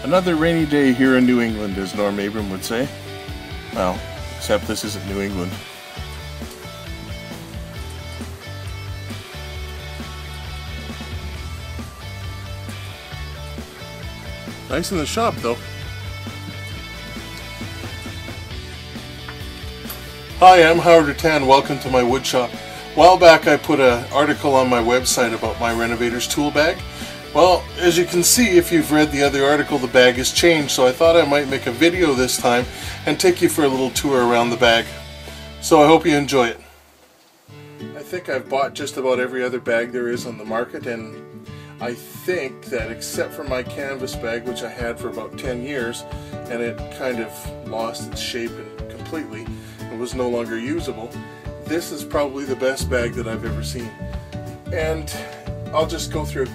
Another rainy day here in New England, as Norm Abram would say. Well, except this isn't New England. Nice in the shop, though. Hi, I'm Howard Rattan. Welcome to my wood shop. A while back I put an article on my website about my Renovator's tool bag. Well, as you can see, if you've read the other article, the bag has changed, so I thought I might make a video this time and take you for a little tour around the bag. So I hope you enjoy it. I think I've bought just about every other bag there is on the market, and I think that except for my canvas bag, which I had for about 10 years, and it kind of lost its shape and completely and was no longer usable, this is probably the best bag that I've ever seen. And I'll just go through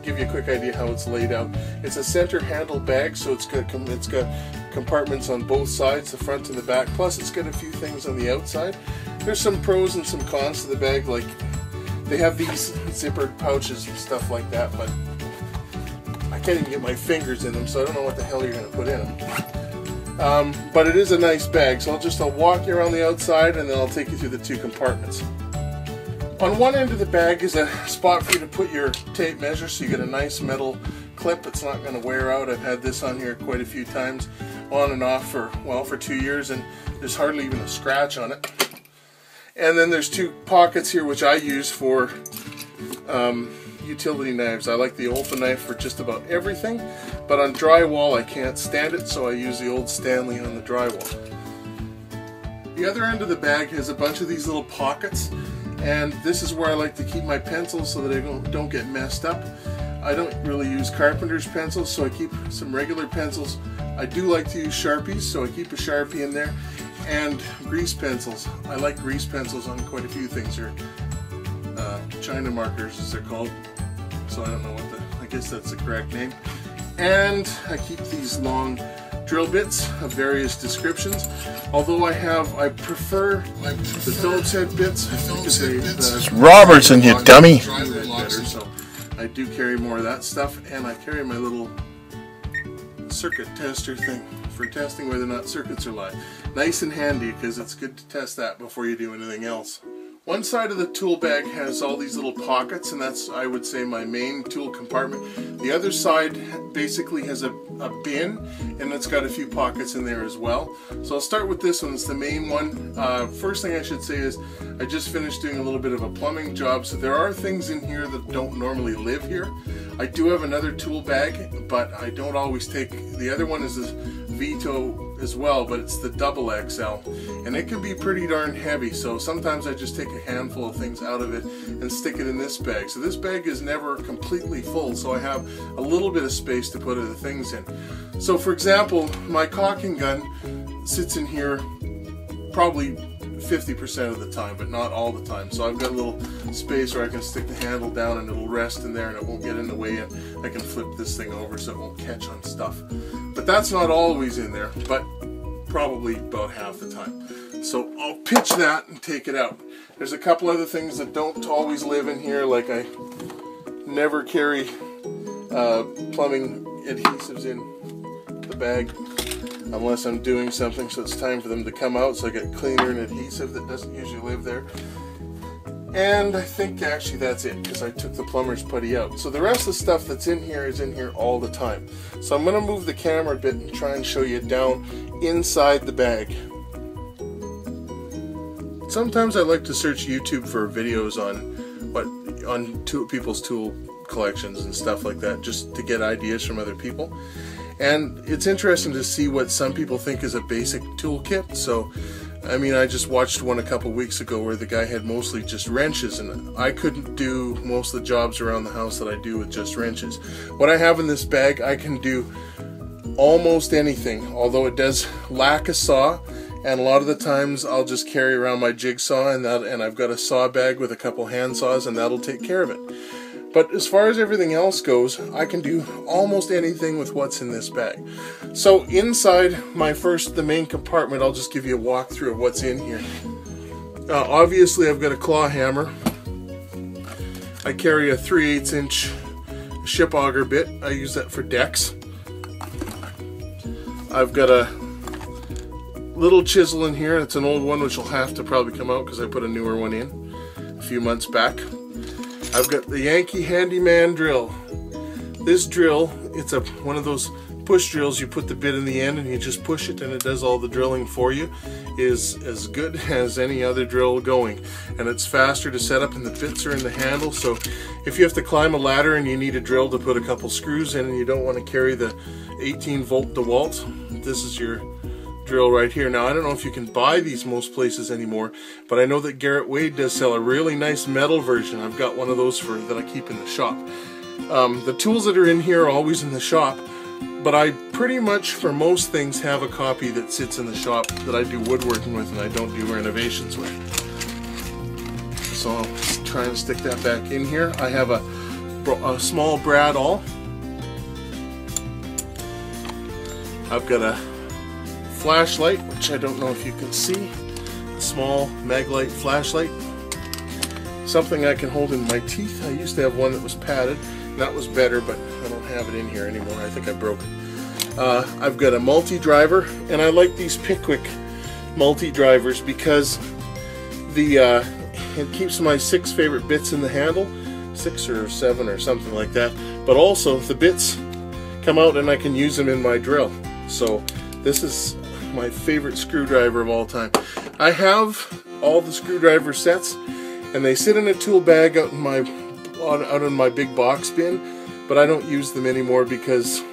give you a quick idea how it's laid out. It's a center handle bag, so it's got compartments on both sides, the front and the back, plus it's got a few things on the outside. There's some pros and some cons to the bag, like they have these zippered pouches and stuff like that, but I can't even get my fingers in them, so I don't know what the hell you're going to put in them. But it is a nice bag, so I'll walk you around the outside and then I'll take you through the two compartments. On one end of the bag is a spot for you to put your tape measure, so you get a nice metal clip. It's not going to wear out. I've had this on here quite a few times, on and off for 2 years, and there's hardly even a scratch on it. And then there's two pockets here which I use for utility knives. I like the Olfa knife for just about everything, but on drywall I can't stand it, so I use the old Stanley on the drywall. The other end of the bag has a bunch of these little pockets, and this is where I like to keep my pencils so that I don't get messed up. I don't really use carpenter's pencils, so I keep some regular pencils. I do like to use Sharpies, so I keep a Sharpie in there, and grease pencils. I like grease pencils on quite a few things here. China markers, as they're called, so I don't know I guess that's the correct name. And I keep these long drill bits of various descriptions, although I prefer the Phillips head bits. It's Robertson, you dummy! Better, so I do carry more of that stuff, and I carry my little circuit tester thing for testing whether or not circuits are live. Nice and handy, because it's good to test that before you do anything else. One side of the tool bag has all these little pockets, and that's, I would say, my main tool compartment. The other side basically has a bin, and it's got a few pockets in there as well. So I'll start with this one. It's the main one. First thing I should say is I just finished doing a little bit of a plumbing job, so there are things in here that don't normally live here. I do have another tool bag, but I don't always take. The other one is a Vito as well, but it's the double XL, and it can be pretty darn heavy, so sometimes I just take a handful of things out of it and stick it in this bag. So this bag is never completely full, so I have a little bit of space to put other things in. So for example, my caulking gun sits in here probably 50% of the time, but not all the time. So I've got a little space where I can stick the handle down and it'll rest in there and it won't get in the way, and I can flip this thing over so it won't catch on stuff. But that's not always in there, but probably about half the time. So I'll pitch that and take it out. There's a couple other things that don't always live in here, like I never carry plumbing adhesives in the bag unless I'm doing something, so it's time for them to come out, so I get cleaner and adhesive that doesn't usually live there. And I think actually that's it, because I took the plumber's putty out. So the rest of the stuff that's in here is in here all the time. So I'm going to move the camera a bit and try and show you down inside the bag. Sometimes I like to search YouTube for videos on people's tool collections and stuff like that, just to get ideas from other people. And it's interesting to see what some people think is a basic toolkit. So, I mean, I just watched one a couple weeks ago where the guy had mostly just wrenches, and I couldn't do most of the jobs around the house that I do with just wrenches. What I have in this bag, I can do almost anything, although it does lack a saw, and a lot of the times I'll just carry around my jigsaw, and I've got a saw bag with a couple hand saws, and that'll take care of it. But as far as everything else goes, I can do almost anything with what's in this bag. So inside the main compartment, I'll just give you a walkthrough of what's in here. Obviously, I've got a claw hammer. I carry a 3/8 inch ship auger bit. I use that for decks. I've got a little chisel in here. It's an old one which will have to probably come out because I put a newer one in a few months back. I've got the Yankee Handyman drill. This drill, it's one of those push drills. You put the bit in the end and you just push it and it does all the drilling for you. Is as good as any other drill going, and it's faster to set up, and the bits are in the handle. So if you have to climb a ladder and you need a drill to put a couple screws in and you don't want to carry the 18-volt DeWalt, this is your drill right here. Now I don't know if you can buy these most places anymore, but I know that Garrett Wade does sell a really nice metal version. I've got one of those that I keep in the shop. The tools that are in here are always in the shop, but I pretty much for most things have a copy that sits in the shop that I do woodworking with and I don't do renovations with. So I'll try and stick that back in here. I have a small brad awl. I've got a flashlight, which I don't know if you can see. A small Maglite flashlight. Something I can hold in my teeth. I used to have one that was padded. That was better, but I don't have it in here anymore. I think I broke it. I've got a multi-driver, and I like these Pickwick multi-drivers because it keeps my 6 favorite bits in the handle, 6 or 7 or something like that, but also the bits come out and I can use them in my drill. So this is my favorite screwdriver of all time. I have all the screwdriver sets and they sit in a tool bag out in my big box bin, but I don't use them anymore because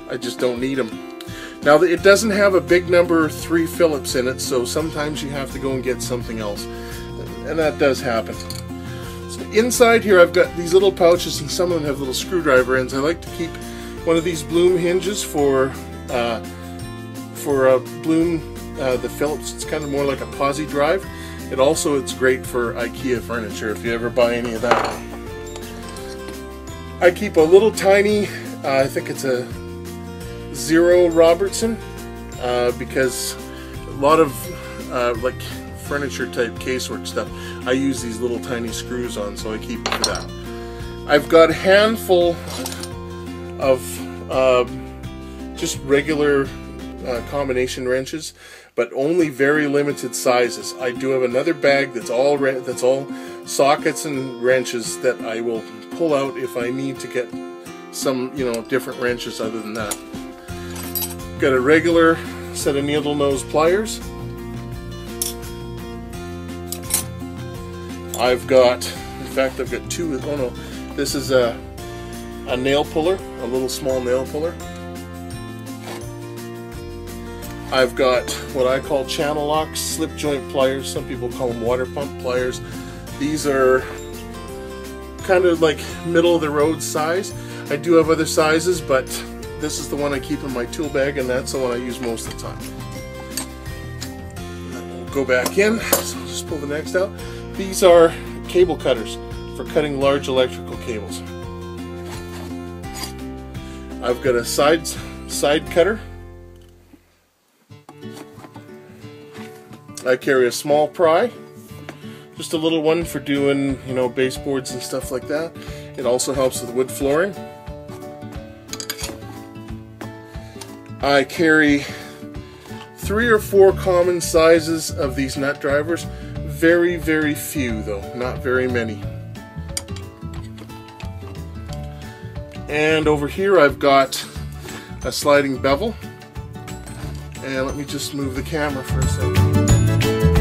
I just don't need them. Now it doesn't have a big number 3 Phillips in it, so sometimes you have to go and get something else, and that does happen. So inside here I've got these little pouches, and some of them have little screwdriver ends. I like to keep one of these Bloom hinges for Bloom, the Phillips. It's kind of more like a posi drive. It's great for IKEA furniture if you ever buy any of that. I keep a little tiny, I think it's a 0 Robertson, because a lot of like furniture type casework stuff, I use these little tiny screws on, so I keep it for that. I've got a handful of just regular combination wrenches, but only very limited sizes. I do have another bag that's all sockets and wrenches that I will pull out if I need to get some, different wrenches other than that. Got a regular set of needle nose pliers. I've got 2. Oh no, this is a nail puller, a little small nail puller. I've got what I call channel locks, slip joint pliers. Some people call them water pump pliers. These are kind of like middle of the road size. I do have other sizes, but this is the one I keep in my tool bag, and that's the one I use most of the time. We'll go back in, so I'll just pull the next out. These are cable cutters for cutting large electrical cables. I've got a side cutter. I carry a small pry, just a little one for doing, baseboards and stuff like that. It also helps with wood flooring. I carry 3 or 4 common sizes of these nut drivers. Very, very few though, not very many. And over here I've got a sliding bevel. And let me just move the camera for a second.